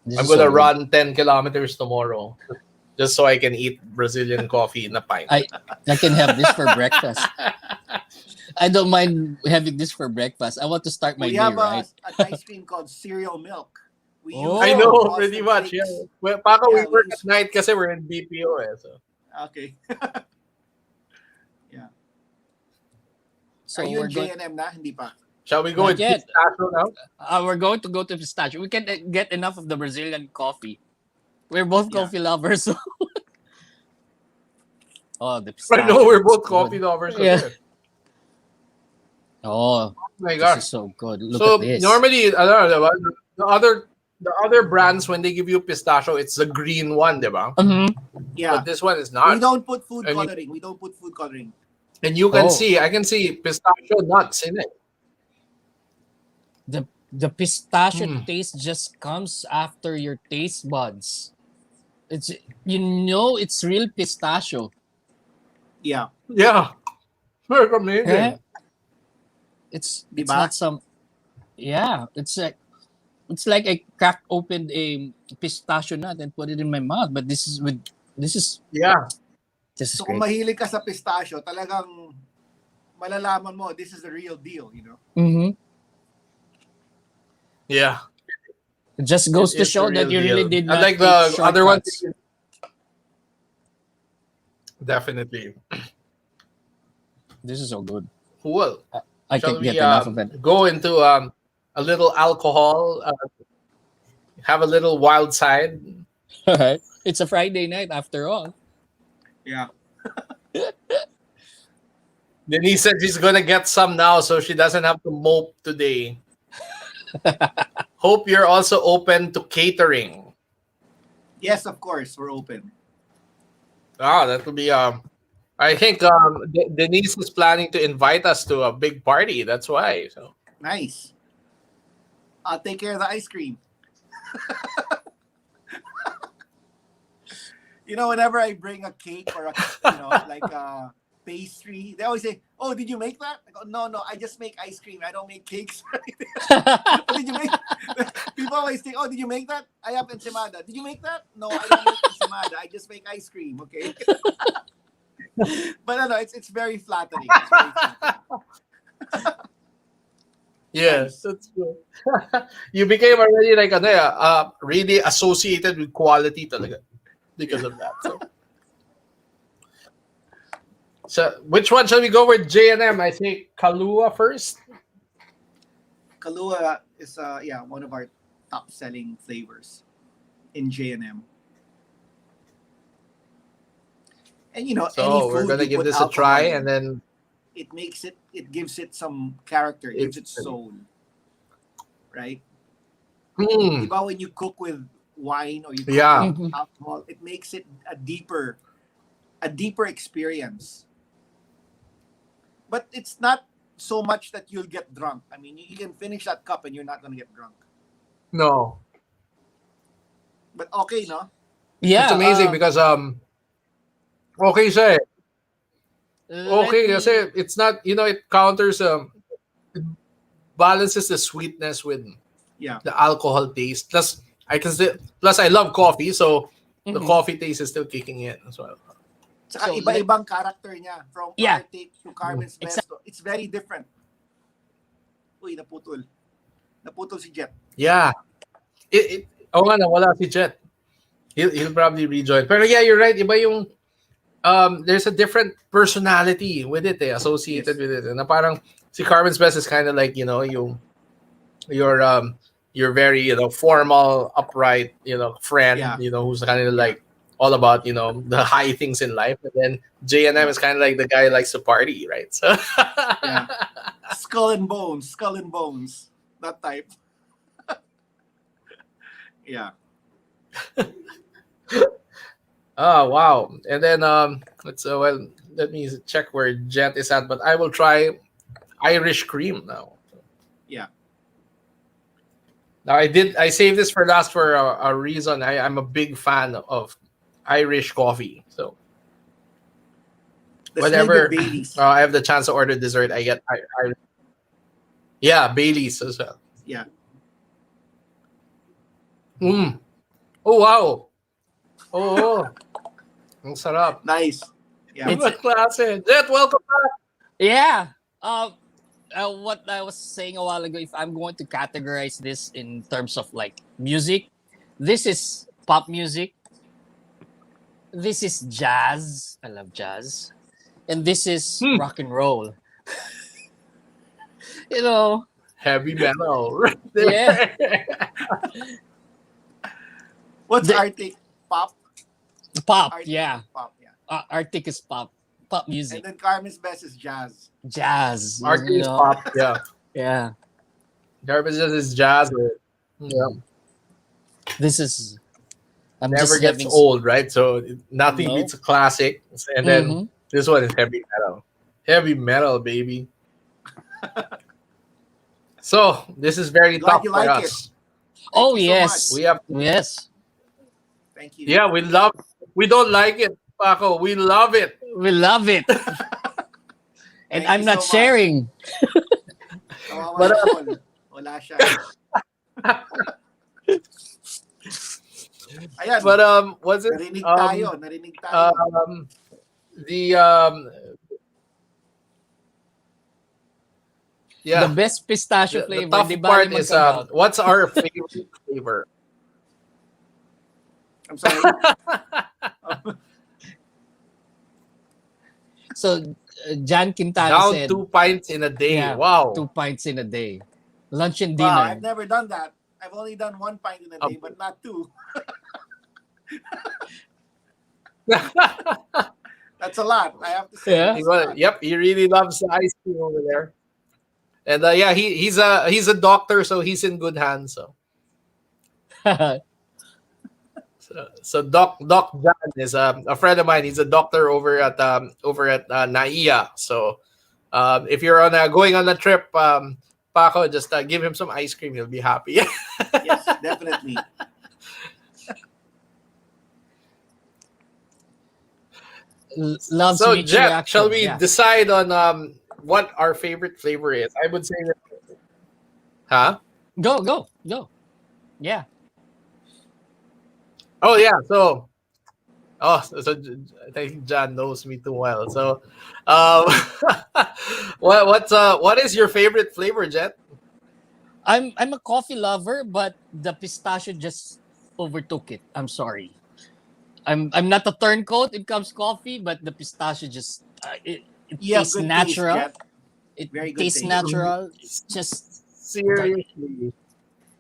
this I'm is gonna so good. run 10 kilometers tomorrow just so I can eat Brazilian coffee in a pint. I can have this for breakfast. I don't mind having this for breakfast. I want to start my We day have right. an ice cream called cereal milk. We Oh. I use know, Boston pretty much. Flakes. Yeah. Well, Paco, Yeah, we work we at night kasi we're in BPO. So. Okay. So Are you we're in going. J&M na? Hindi pa. Shall we go Not with yet. pistachio now? We're going to go to pistachio. We can't get enough of the Brazilian coffee. We're both Yeah. coffee lovers. So. Oh, the I pistachio. know we're both It's coffee good. lovers. Yeah. Okay. Oh, my this is gosh. so good. Look So at this. normally, I don't know, the other brands when they give you pistachio, it's the green one, diba? Yeah. But this one is We not. don't put food And you, coloring. We don't put food coloring. and you can Oh, see, I can see pistachio nuts in it. the pistachio Mm. taste just comes after your taste buds. It's it's real pistachio. Yeah. Yeah, it's Eh? amazing. It's Diba? not some yeah. It's like I cracked open a pistachio nut and put it in my mouth. But this is Yeah, this is So kung great. mahilig ka sa pistachio, talagang malalaman mo this is the real deal, you know. Mm-hmm. yeah, It just it goes to is the show that real you really deal. did not Unlike take the other ones, shortcuts. definitely. This is so good. Cool. I Shall can't we get enough of it. go into a little alcohol? Have a little wild side. It's a Friday night after all. Yeah. Denise said she's gonna get some now, so she doesn't have to mope today. Hope you're also open to catering. Yes, of course, we're open. Ah, that will be I think Denise is planning to invite us to a big party. That's why. So Nice. I'll take care of the ice cream. You know, whenever I bring a cake or like a pastry, they always say, "Oh, did you make that?" I go, "No, I just make ice cream. I don't make cakes." Did you make? People always think, "Oh, did you make that?" I have enchilada. Did you make that? No, I don't make enchilada. I just make ice cream. Okay. But no, it's very flattering. It's very flattering. yes, Nice. that's good. You became already like really associated with quality talaga because of that. So which one shall we go with? J&M? I think Kahlua first. Kahlua is one of our top selling flavors in J&M. And any So we're food gonna you give put this a alcohol try, and in, then it gives it some character, it gives it's it soul, right? hmm, Diba when you cook with wine or you cook yeah, with Mhm. alcohol, it makes it a deeper experience. But it's not so much that you'll get drunk. I mean, you can finish that cup and you're not gonna get drunk. no, But okay, no? it's Yeah. amazing because okay siya eh. Let Okay kasi me. it's not, it counters it balances the sweetness with Yeah. the alcohol taste. Plus I love coffee, so the Mhm. coffee taste is still kicking in as well. Tsaka So iba-ibang character niya from yeah, Arctic to Carmen's exactly. Best. It's very different. Uy, naputol. Naputol si Jet. Yeah. Oo nga, nawala si Jet. He'll probably rejoin. Pero yeah, you're right. Iba yung there's a different personality with it associated Yes. with it. Na parang si Carmen's Best is kind of like, your your very, formal, upright, friend, Yeah. who's kind of Yeah. like all about, the high things in life. And then J&M Yeah. is kind of like the guy who likes to party, right? So Yeah. Skull and bones. That type. Yeah. oh wow. And then let me check where Jet is at, but I will try Irish cream now. Yeah. Now I saved this for last for a reason. I'm a big fan of Irish coffee. So That's made with whenever Baileys. I have the chance to order dessert, I get yeah, Bailey's as well. Yeah. Mm. Oh wow. Oh, ang sarap. Nice. Yeah. It's Ibang klase. Jet, welcome back. yeah. What I was saying a while ago, if I'm going to categorize this in terms of like music, this is pop music. This is jazz. I love jazz. And this is Hmm. rock and roll. You know, Heavy metal right yeah. there. What's The- Arctic? Pop? Pop, Arctic yeah. Pop, yeah. Arctic is pop. Pop And music. then Carmen's best is jazz. Jazz. Arcade pop. Yeah. Yeah. Garbage is jazz. Yeah. This is. I'm Never just gets having. old, right? So nothing No. beats a classic. And then Mm-hmm. this one is heavy metal. Heavy metal, baby. So this is very Glad tough you for like it. us. Oh you so yes. We have Yes. Thank you. yeah, we don't like it, Paco. We love it. We love it. And Thank I'm you not so much. sharing. Kawawa But, na Paul. Wala siya. Ayan. But was it Narinig tayo. the yeah, The best pistachio the flavor. tough Di ba part rin is magka-doubt? what's our favorite flavor? I'm sorry. So, Jan Quintana Down said, 2 pints in a day. yeah, Wow. 2 pints in a day. Lunch and Wow, dinner. I've never done that. I've only done 1 pint in a day, but not 2. That's a lot. I have to say. Yeah. That's a lot. Yep, he really loves the ice cream over there. And yeah, he's a doctor, so he's in good hands. So Doc John is a friend of mine. He's a doctor over at NAIA. So if you're going on a trip, Paco, just give him some ice cream. He'll be happy. Yes, definitely. Loves So Mitch Jet, reaction. shall we Yeah. decide on what our favorite flavor is? I would say that. Huh? Go. Yeah. Oh yeah. So I think John knows me too well. So, what is your favorite flavor, Jet? I'm a coffee lover, but the pistachio just overtook it. I'm sorry. I'm not a turncoat when it comes to coffee, but the pistachio just it You have tastes good natural. taste, Jet. It Very good tastes taste. natural. It's just Seriously.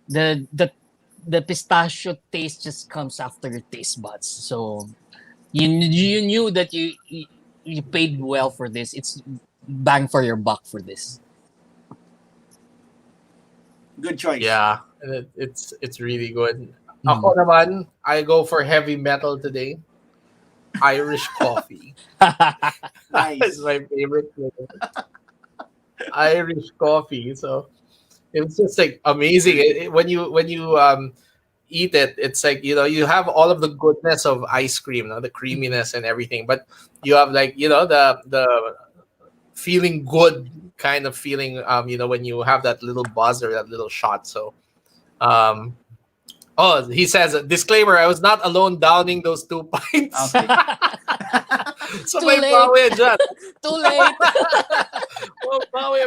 the pistachio taste just comes after your taste buds. So you knew that you paid well for this. It's bang for your buck for this. Good choice. Yeah, and it's really good. Mm. Ako naman, I go for heavy metal today. Irish coffee. Nice. It's my favorite flavor. Irish coffee. So it's just like amazing. When you eat it, it's like you have all of the goodness of ice cream, the creaminess and everything, but you have like the feeling good kind of feeling. When you have that little buzz or that little shot. So, oh, he says disclaimer: I was not alone downing those 2 pints. Okay. So Too may late. bawi dyan. Too late. Oh, bawi.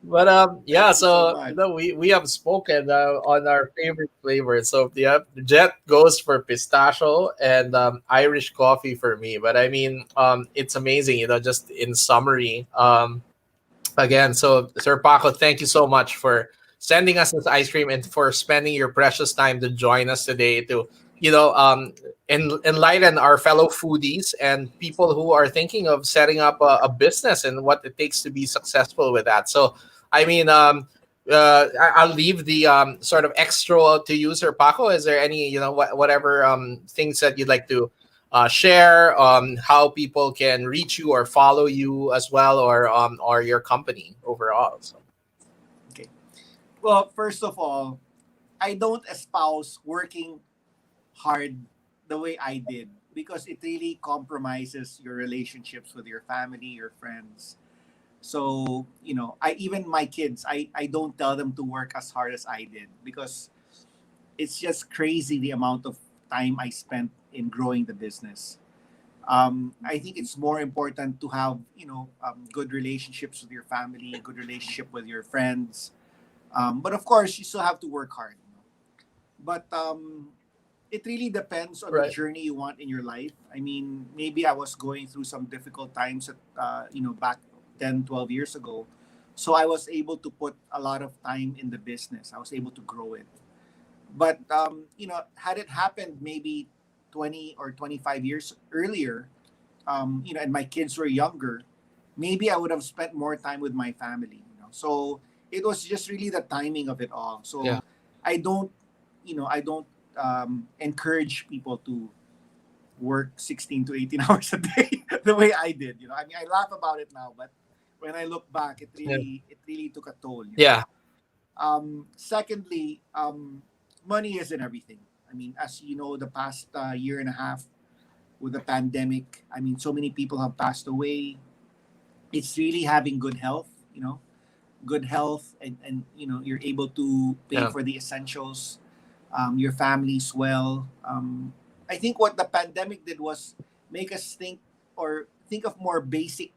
But yeah, Thank you so so much. we have spoken on our favorite flavors. So yeah, Jet goes for pistachio and Irish coffee for me. But I mean, it's amazing, just in summary. Again, so Sir Paco, thank you so much for sending us this ice cream and for spending your precious time to join us today to enlighten our fellow foodies and people who are thinking of setting up a business and what it takes to be successful with that. So I mean, I'll leave the sort of extra to you, Sir Paco. Is there any whatever things that you'd like to share on how people can reach you or follow you as well, or your company overall? So. Okay. Well, first of all, I don't espouse working hard the way I did because it really compromises your relationships with your family, your friends. So, even my kids, I don't tell them to work as hard as I did because it's just crazy the amount of time I spent in growing the business. I think it's more important to have, good relationships with your family, good relationship with your friends. But of course, you still have to work hard. But it really depends on the Right. journey you want in your life. I mean, maybe I was going through some difficult times back 10, 12 years ago. So I was able to put a lot of time in the business. I was able to grow it. But had it happened maybe 20 or 25 years earlier, and my kids were younger, maybe I would have spent more time with my family. So it was just really the timing of it all. So Yeah. I don't, encourage people to work 16 to 18 hours a day the way I did. I mean, I laugh about it now, but when I look back, it really took a toll. Yeah. Secondly, money isn't everything. I mean, as you know, the past year and a half with the pandemic, I mean, so many people have passed away. It's really having good health, good health, and you're able to pay Yeah. for the essentials. Your family's well. I think what the pandemic did was make us think of more basic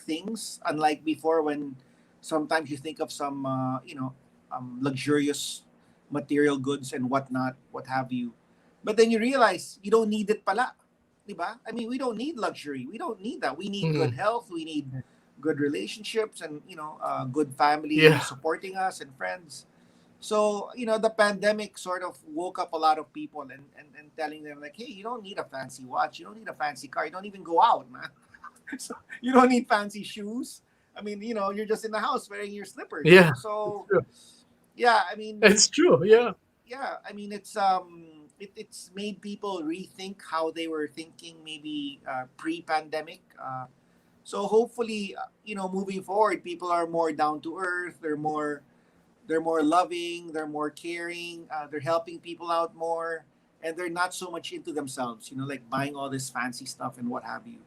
things, unlike before when sometimes you think of some luxurious material goods and whatnot, what have you. But then you realize you don't need it pala. Diba? I mean, we don't need luxury. We don't need that. We need good health. We need good relationships and, good family Yeah. supporting us and friends. So, the pandemic sort of woke up a lot of people and telling them like, hey, you don't need a fancy watch. You don't need a fancy car. You don't even go out, man. So you don't need fancy shoes. I mean, you're just in the house wearing your slippers. Yeah. So, True. yeah, I mean, It's true. Yeah. yeah, I mean, it's made people rethink how they were thinking maybe pre-pandemic. So hopefully, moving forward, people are more down to earth. They're more loving. They're more caring. They're helping people out more, and they're not so much into themselves. Like buying all this fancy stuff and what have you.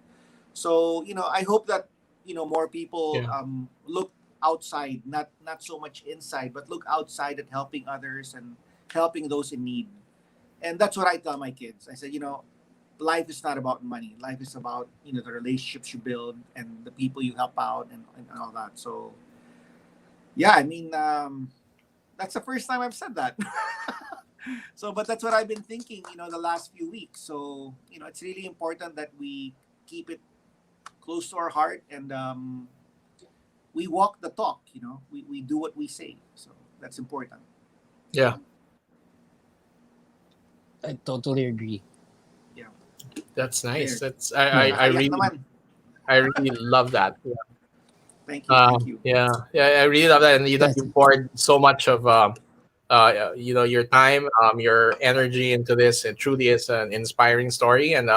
So I hope that more people Yeah. look outside, not so much inside, but look outside at helping others and helping those in need. And that's what I tell my kids. I said, life is not about money. Life is about the relationships you build and the people you help out and all that. So yeah, I mean, that's the first time I've said that. So, but that's what I've been thinking, the last few weeks. So, it's really important that we keep it close to our heart and we walk the talk, we do what we say. So that's important. Yeah. I totally agree. Yeah. That's nice. There. That's I Nakayak really naman. love that. Yeah. Thank you. Thank you. I really love that, and you Yes. poured so much of your time, your energy into this. It truly is an inspiring story, and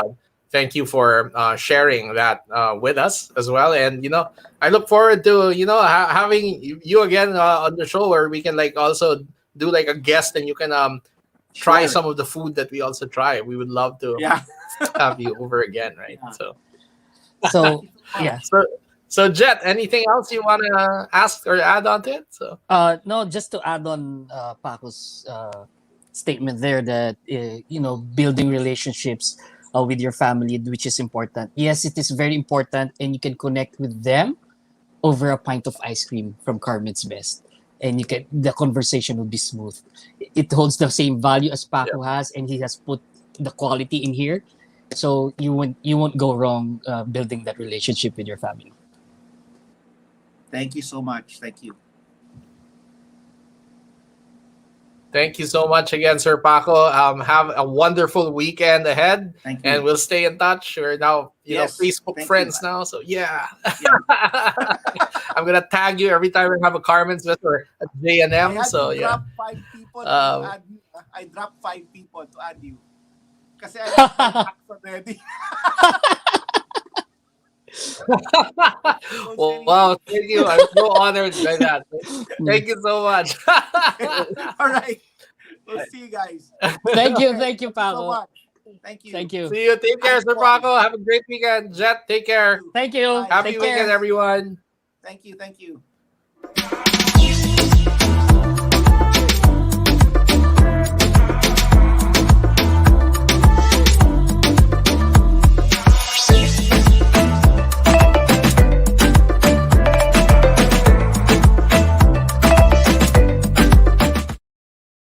thank you for sharing that with us as well. And I look forward to having you again on the show, where we can like also do like a guest, and you can try Sure. some of the food that we also try. We would love to Yeah. have you over again, right? Yeah. So. So yeah. So Jet, anything else you want to ask or add on to it? So No, just to add on Paco's statement there that building relationships with your family, which is important. Yes, it is very important, and you can connect with them over a pint of ice cream from Carmen's Best, and the conversation will be smooth. It holds the same value as Paco has, and he has put the quality in here, so you won't go wrong building that relationship with your family. Thank you so much. Thank you. thank you so much again, Sir Paco. Have a wonderful weekend ahead, Thank you. and we'll stay in touch. We're now Yes, Facebook thank friends you. now, so yeah. Yeah. I'm gonna tag you every time we have a Carmen's Fest or a I J&M. had So to yeah. drop 5 people to Um, add you. I dropped 5 people to add you. Kasi I have my hacks already. well, wow, thank you. I'm so honored by that. Thank you so much. All right. We'll see you guys. Thank you, Okay, thank you, so Paco. much. Thank you. Thank you, See you. Take care, Sir Paco. Have a great weekend. Jet, take care. thank you. Bye. Happy Take weekend, care. everyone. Thank you. Thank you.